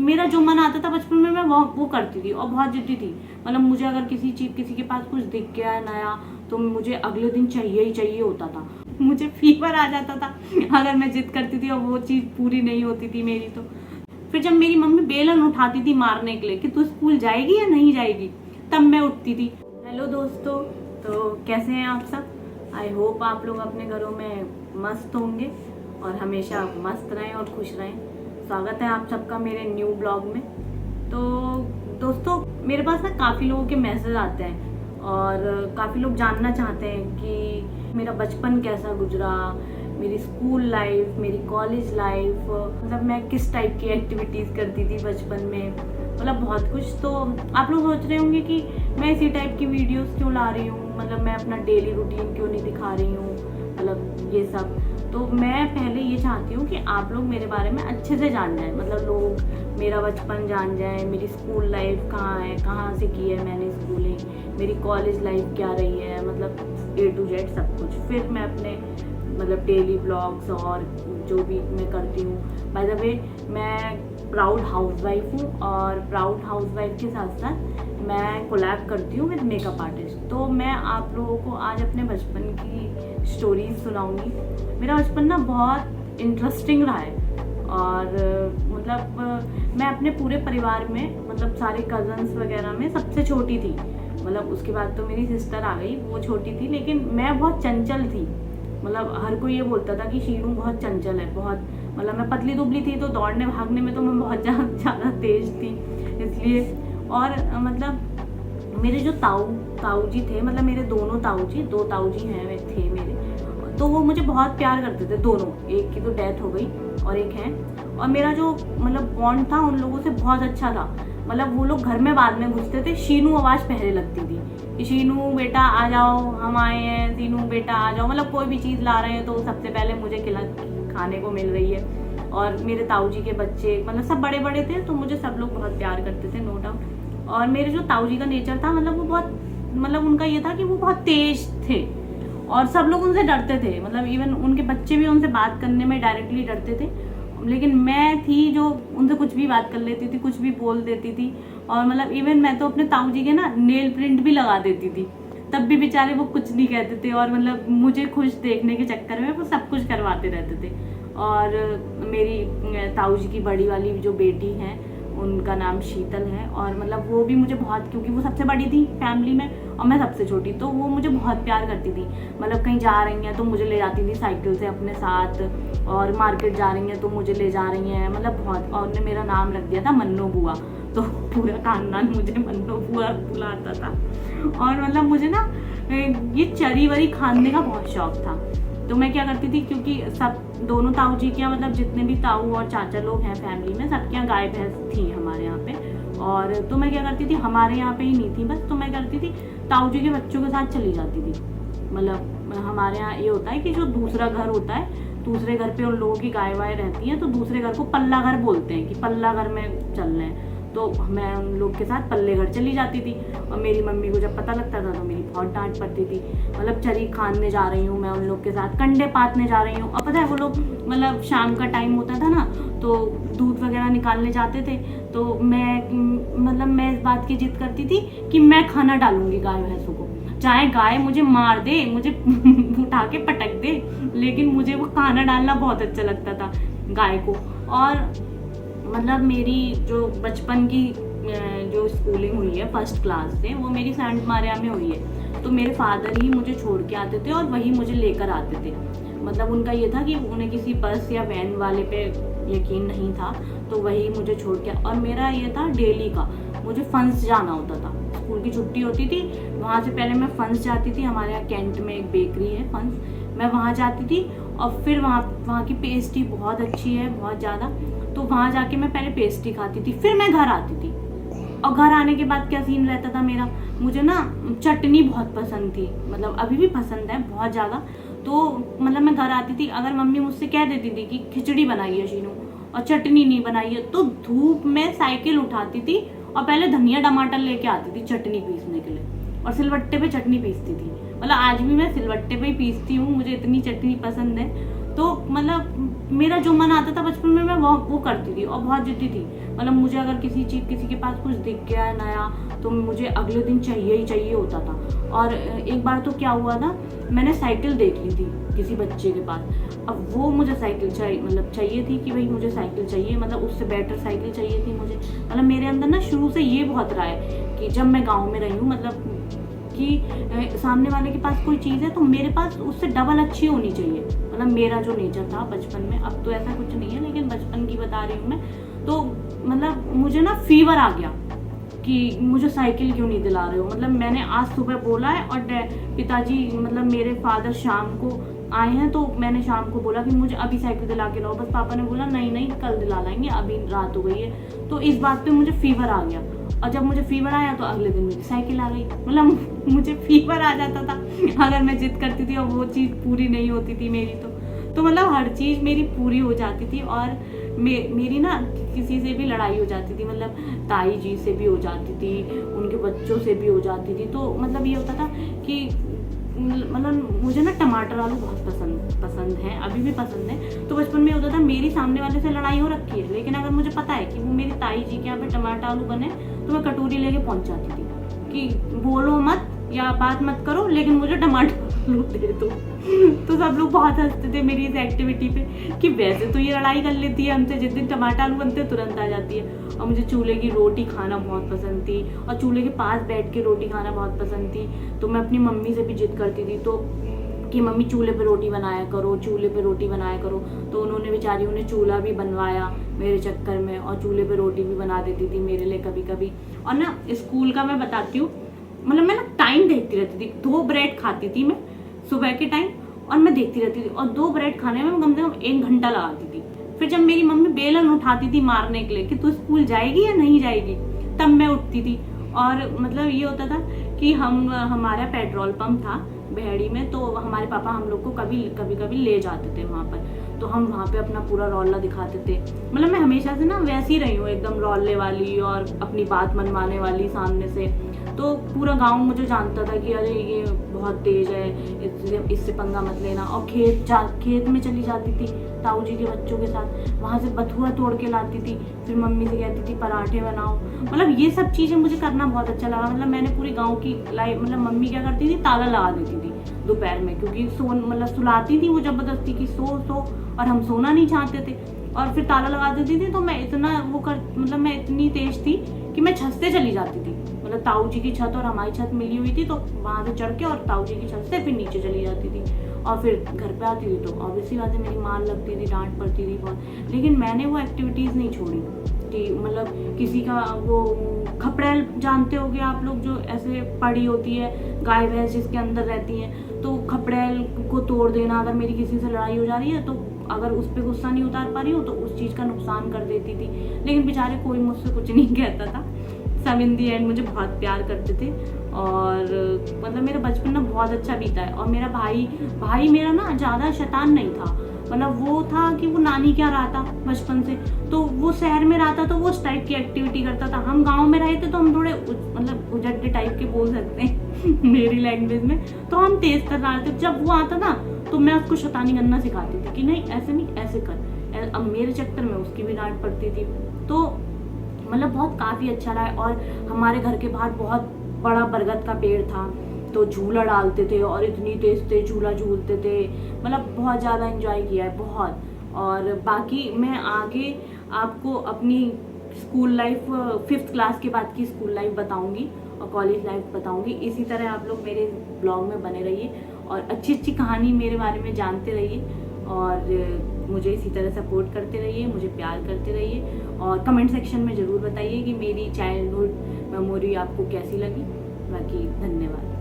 मेरा जो मन आता था बचपन में मैं वो करती थी और बहुत जिद्दी थी। मतलब मुझे अगर किसी के पास कुछ दिख गया है नया तो मुझे अगले दिन चाहिए ही चाहिए होता था। मुझे फीवर आ जाता था अगर मैं जिद करती थी और वो चीज़ पूरी नहीं होती थी मेरी। तो फिर जब मेरी मम्मी बेलन उठाती थी मारने के लिए कि तू स्कूल जाएगी या नहीं जाएगी, तब मैं उठती थी। हेलो दोस्तों, तो कैसे हैं आप सब? आई होप आप लोग अपने घरों में मस्त होंगे और हमेशा मस्त रहें और खुश रहें। स्वागत है आप सबका मेरे न्यू ब्लॉग में। तो दोस्तों, मेरे पास ना काफ़ी लोगों के मैसेज आते हैं और काफ़ी लोग जानना चाहते हैं कि मेरा बचपन कैसा गुजरा, मेरी स्कूल लाइफ, मेरी कॉलेज लाइफ, मतलब मैं किस टाइप की एक्टिविटीज़ करती थी बचपन में, मतलब बहुत कुछ। तो आप लोग सोच रहे होंगे कि मैं इसी टाइप की वीडियोस क्यों ला रही हूँ, मतलब मैं अपना डेली रूटीन क्यों नहीं दिखा रही हूँ, मतलब ये सब। तो मैं पहले ये चाहती हूँ कि आप लोग मेरे बारे में अच्छे से जान जाएं, मतलब लोग मेरा बचपन जान जाएं, मेरी स्कूल लाइफ कहाँ है, कहाँ से की है मैंने स्कूलिंग, मेरी कॉलेज लाइफ क्या रही है, मतलब A to Z सब कुछ। फिर मैं अपने मतलब डेली ब्लॉग्स और जो भी मैं करती हूँ। बाय द वे, मैं प्राउड हाउसवाइफ हूँ और प्राउड हाउसवाइफ के साथ साथ मैं कोलैब करती हूँ विद मेकअप आर्टिस्ट। तो मैं आप लोगों को आज अपने बचपन की स्टोरीज सुनाऊंगी। मेरा बचपन ना बहुत इंटरेस्टिंग रहा है और मतलब मैं अपने पूरे परिवार में, मतलब सारे कज़न्स वगैरह में सबसे छोटी थी। मतलब उसके बाद तो मेरी सिस्टर आ गई, वो छोटी थी, लेकिन मैं बहुत चंचल थी। मतलब हर कोई ये बोलता था कि शीनू बहुत चंचल है, बहुत, मतलब मैं पतली दुबली थी तो दौड़ने भागने में तो मैं बहुत ज़्यादा तेज थी इसलिए। और मतलब मेरे जो ताऊ जी थे, मतलब मेरे दोनों दो ताऊ जी हैं थे मेरे, तो वो मुझे बहुत प्यार करते थे दोनों। एक की तो डेथ हो गई और एक है। और मेरा जो मतलब बॉन्ड था उन लोगों से बहुत अच्छा था। मतलब वो लोग घर में बाद में घुसते थे, शीनू आवाज़ पहले लगती थी कि शीनू बेटा आ जाओ, हम आए हैं, शीनू बेटा आ जाओ। मतलब कोई भी चीज़ ला रहे हैं तो सबसे पहले मुझे खाने को मिल रही है। और मेरे ताऊ जी के बच्चे मतलब सब बड़े बड़े थे तो मुझे सब लोग बहुत प्यार करते थे, नो डाउट। और मेरे जो ताऊ जी का नेचर था, मतलब वो बहुत, मतलब उनका ये था कि वो बहुत तेज थे और सब लोग उनसे डरते थे। मतलब इवन उनके बच्चे भी उनसे बात करने में डायरेक्टली डरते थे, लेकिन मैं थी जो उनसे कुछ भी बात कर लेती थी, कुछ भी बोल देती थी। और मतलब इवन मैं तो अपने ताऊ जी के ना नेल प्रिंट भी लगा देती थी, तब भी बेचारे वो कुछ नहीं कहते थे। और मतलब मुझे खुश देखने के चक्कर में वो सब कुछ करवाते रहते थे। और मेरी ताऊ जी की बड़ी वाली जो बेटी है उनका नाम शीतल है, और मतलब वो भी मुझे बहुत, क्योंकि वो सबसे बड़ी थी फैमिली में और मैं सबसे छोटी, तो वो मुझे बहुत प्यार करती थी। मतलब कहीं जा रही हैं तो मुझे ले जाती थी साइकिल से अपने साथ, और मार्केट जा रही हैं तो मुझे ले जा रही हैं, मतलब बहुत। और उन्होंने मेरा नाम रख दिया था मन्नो बुआ, तो पूरा खानदान मुझे मन्नो बुआ बुलाता था। और मतलब मुझे ना ये चरी वरी खाने का बहुत शौक था। तो मैं क्या करती थी, क्योंकि सब दोनों ताऊ जी के यहाँ, मतलब जितने भी ताऊ और चाचा लोग हैं फैमिली में, सबके यहाँ गाय भैंस थी हमारे यहाँ पे। और तो मैं क्या करती थी, हमारे यहाँ पे ही नहीं थी बस, तो मैं करती थी ताऊ जी के बच्चों के साथ चली जाती थी। मतलब हमारे यहाँ ये होता है कि जो दूसरा घर होता है, दूसरे घर पे उन लोगों की गाय वाय रहती हैं, तो दूसरे घर को पल्ला घर बोलते हैं कि पल्ला घर में चल रहे हैं। तो मैं उन लोग के साथ पल्ले घर चली जाती थी। और मेरी मम्मी को जब पता लगता था तो मेरी बहुत डांट पड़ती थी। मतलब चरी खाने जा रही हूँ मैं उन लोग के साथ, कंडे पातने जा रही हूँ। और पता है वो लोग, मतलब शाम का टाइम होता था ना, तो दूध वगैरह निकालने जाते थे, तो मैं इस बात की जिद करती थी कि मैं खाना डालूंगी गाय भैंसों को, चाहे गाय मुझे मार दे, मुझे उठा के पटक दे, लेकिन मुझे वो खाना डालना बहुत अच्छा लगता था गाय को। और मतलब मेरी जो बचपन की जो स्कूलिंग हुई है फर्स्ट क्लास से, वो मेरी सेंट मारिया में हुई है। तो मेरे फादर ही मुझे छोड़ के आते थे और वही मुझे लेकर आते थे। मतलब उनका ये था कि उन्हें किसी बस या वैन वाले पे यकीन नहीं था, तो वही मुझे छोड़ के। और मेरा ये था डेली का, मुझे फंस जाना होता था। स्कूल की छुट्टी होती थी, वहाँ से पहले मैं फंस जाती थी। हमारे यहाँ कैंट में एक बेकरी है फंस, मैं वहाँ जाती थी। और फिर वहाँ की पेस्ट्री बहुत अच्छी है, बहुत ज़्यादा, तो वहाँ जाके मैं पहले पेस्ट्री खाती थी, फिर मैं घर आती थी। और घर आने के बाद क्या सीन रहता था मेरा, मुझे ना चटनी बहुत पसंद थी, मतलब अभी भी पसंद है बहुत ज़्यादा। तो मतलब मैं घर आती थी, अगर मम्मी मुझसे कह देती थी कि खिचड़ी बनाई है शीनू और चटनी नहीं बनाई है, तो धूप में साइकिल उठाती थी और पहले धनिया टमाटर लेके आती थी चटनी पीसने के लिए, और सिलबट्टे पे चटनी पीसती थी। मतलब आज भी मैं सिलबट्टे पे ही पीसती हूँ, मुझे इतनी चटनी पसंद है। तो मतलब मेरा जो मन आता था बचपन में मैं वो करती थी और बहुत जिद्दी थी। मतलब मुझे अगर किसी के पास कुछ दिख गया है नया तो मुझे अगले दिन चाहिए ही चाहिए होता था। और एक बार तो क्या हुआ ना, मैंने साइकिल देख ली थी किसी बच्चे के पास। अब वो मुझे साइकिल चाहिए थी कि भाई मुझे साइकिल चाहिए, मतलब उससे बेटर साइकिल चाहिए थी मुझे। मतलब मेरे अंदर ना शुरू से ये बहुत रहा है कि जब मैं गाँव में रही हूँ, मतलब कि सामने वाले के पास कोई चीज़ है तो मेरे पास उससे डबल अच्छी होनी चाहिए। मतलब मेरा जो नेचर था बचपन में, अब तो ऐसा कुछ नहीं है लेकिन बचपन की बता रही हूँ मैं, तो मतलब मुझे ना फीवर आ गया कि मुझे साइकिल क्यों नहीं दिला रहे हो। मतलब मैंने आज सुबह बोला है और पिताजी मतलब मेरे फादर शाम को आए हैं तो मैंने शाम को बोला कि मुझे अभी साइकिल दिला के लाओ, बस पापा ने बोला नहीं नहीं कल दिला लाएंगे, अभी रात हो गई है। तो इस बात पे मुझे फीवर आ गया और जब मुझे फीवर आया तो अगले दिन मेरी साइकिल आ गई। मतलब मुझे फीवर आ जाता था अगर मैं जिद करती थी और वो चीज़ पूरी नहीं होती थी मेरी तो मतलब हर चीज़ मेरी पूरी हो जाती थी। और मेरी ना किसी से भी लड़ाई हो जाती थी, मतलब ताई जी से भी हो जाती थी, उनके बच्चों से भी हो जाती थी। तो मतलब ये होता था कि मतलब मुझे ना टमाटर आलू बहुत पसंद है, अभी भी पसंद है। तो बचपन में होता था मेरी सामने वाले से लड़ाई हो रखी है लेकिन अगर मुझे पता है कि वो मेरी ताई जी के यहाँ पे टमाटर आलू बने तो मैं कटोरी लेके पहुंच जाती थी कि बोलो मत या बात मत करो लेकिन मुझे टमाटर आलू दे दो। तो सब लोग बहुत हंसते थे मेरी इस एक्टिविटी पे कि वैसे तो ये लड़ाई कर लेती है हमसे, जिस दिन टमाटर आलू बनते तुरंत आ जाती है। और मुझे चूल्हे की रोटी खाना बहुत पसंद थी और चूल्हे के पास बैठ के रोटी खाना बहुत पसंद थी। तो मैं अपनी मम्मी से भी जिद करती थी तो कि मम्मी चूल्हे पे रोटी बनाया करो, चूल्हे पे रोटी बनाया करो। तो उन्होंने बेचारियों ने चूल्हा भी बनवाया मेरे चक्कर में और चूल्हे पे रोटी भी बना देती थी मेरे लिए कभी कभी। और ना स्कूल का मैं बताती हूँ, मतलब मैं ना टाइम देखती रहती थी, 2 ब्रेड खाती थी मैं सुबह के टाइम और मैं देखती रहती थी और 2 ब्रेड खाने में कम से कम 1 घंटा लगाती थी। फिर जब मेरी मम्मी बेलन उठाती थी मारने के लिए कि तू स्कूल जाएगी या नहीं जाएगी, तब मैं उठती थी। और मतलब ये होता था कि हमारा पेट्रोल पंप था बेहड़ी में, तो हमारे पापा हम लोग को कभी ले जाते थे वहाँ पर, तो हम वहाँ पे अपना पूरा रौला दिखाते थे। मतलब मैं हमेशा से ना वैसी रही हूँ, एकदम रौले वाली और अपनी बात मनवाने वाली सामने से। तो पूरा गांव मुझे जानता था कि अरे ये बहुत तेज है, इससे पंगा मत लेना। और खेत में चली जाती थी ताऊ जी के बच्चों के साथ, वहाँ से बथुआ तोड़ के लाती थी, फिर मम्मी से कहती थी पराठे बनाओ। मतलब ये सब चीज़ें मुझे करना बहुत अच्छा लगा। मतलब मैंने पूरी गाँव की लाइफ, मतलब मम्मी क्या करती थी ताला लगा देती थी दोपहर में, क्योंकि मतलब सुलाती थी वो जबरदस्ती की सो और हम सोना नहीं चाहते थे और फिर ताला लगा देती थी। तो मैं इतना मतलब मैं इतनी तेज थी कि मैं छत से चली जाती थी, मतलब ताऊ जी की छत और हमारी छत मिली हुई थी तो वहाँ से चढ़ के और ताऊ जी की छत से फिर नीचे चली जाती थी और फिर घर पे आती थी तो ऑब्वियसली बात है मेरी मार लगती थी, डांट पड़ती थी बहुत। लेकिन मैंने वो एक्टिविटीज़ नहीं छोड़ी कि मतलब किसी का वो खपड़ेल जानते होगे आप लोग, जो ऐसे पड़ी होती है गाय भैंस जिसके अंदर रहती हैं, तो खपड़ेल को तोड़ देना। अगर मेरी किसी से लड़ाई हो जा रही है तो अगर उस पर गुस्सा नहीं उतार पा रही हूँ तो उस चीज़ का नुकसान कर देती थी। लेकिन बेचारे कोई मुझसे कुछ नहीं कहता था, सब इन दी एंड मुझे बहुत प्यार करते थे। और मतलब मेरा बचपन ना बहुत अच्छा बीता है। और मेरा भाई मेरा ना ज़्यादा शैतान नहीं था, मतलब वो था कि वो नानी क्या रहा था बचपन से, तो वो शहर में रहा था तो वो उस टाइप की एक्टिविटी करता था। हम गांव में रहे थे तो हम थोड़े मतलब उजड्डे टाइप के बोल सकते हैं मेरी लैंग्वेज में, तो हम तेज कर रहे थे। जब वो आता ना तो मैं उसको शैतानी करना सिखाती थी कि नहीं ऐसे नहीं ऐसे कर। अब मेरे चक्कर में उसकी भी डांट पड़ती थी। तो मतलब बहुत काफ़ी अच्छा रहा है। और हमारे घर के बाहर बहुत बड़ा बरगद का पेड़ था तो झूला डालते थे और इतनी तेज तेज झूला झूलते थे, मतलब बहुत ज़्यादा एंजॉय किया है बहुत। और बाकी मैं आगे आपको अपनी स्कूल लाइफ 5th क्लास के बाद की स्कूल लाइफ बताऊंगी और कॉलेज लाइफ बताऊंगी। इसी तरह आप लोग मेरे ब्लॉग में बने रहिए और अच्छी अच्छी कहानी मेरे बारे में जानते रहिए और मुझे इसी तरह सपोर्ट करते रहिए, मुझे प्यार करते रहिए। और कमेंट सेक्शन में ज़रूर बताइए कि मेरी चाइल्डहुड मेमोरी आपको कैसी लगी। बाकी धन्यवाद।